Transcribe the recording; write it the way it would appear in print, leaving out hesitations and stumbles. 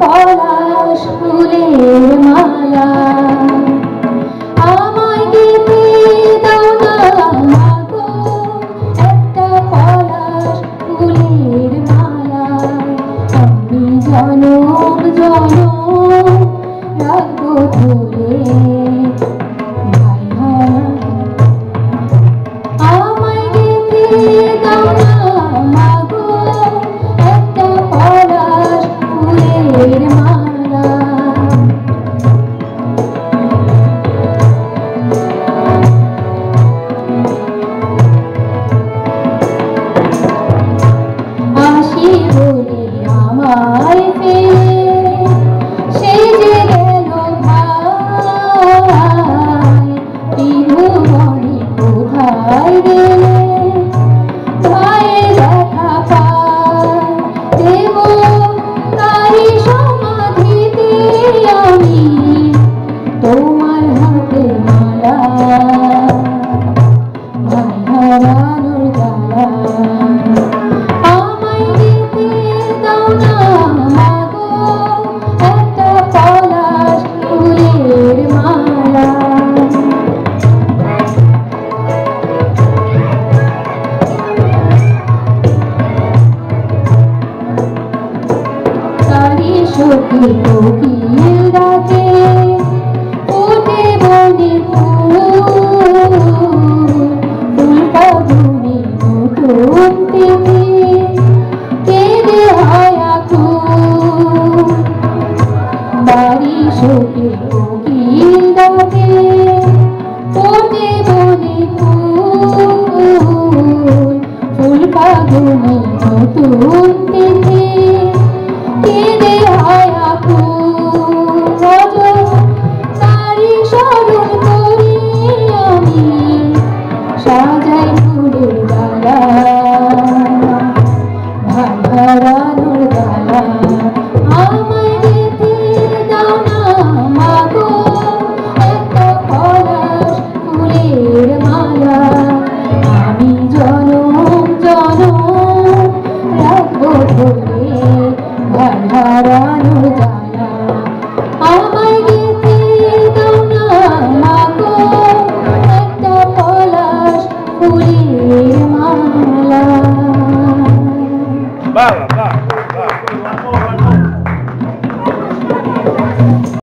পলাশ ফুলের মালা আমায় গেঁথে দাও না মাগো একটা পলাশ ফুলের মালা আমি জনম জনম রাখবো ধরে আমায় গেঁথে দাও না মাগো একটা পলাশ ফুলের মালা আসি বলে আমায় ফেলে সে যে গেল ভাই ত্রিভুবনে কোথায় গেলে ভাইয়ের দেখা পাই দেব তারি সমাধিতে আমি তোমার হাতে মালা ভাই হারানোর জ্বালা আমায় গেঁথে দাও না মাগো একটা পলাশ ফুলের মালা তারি সখী কোকিল ডাকে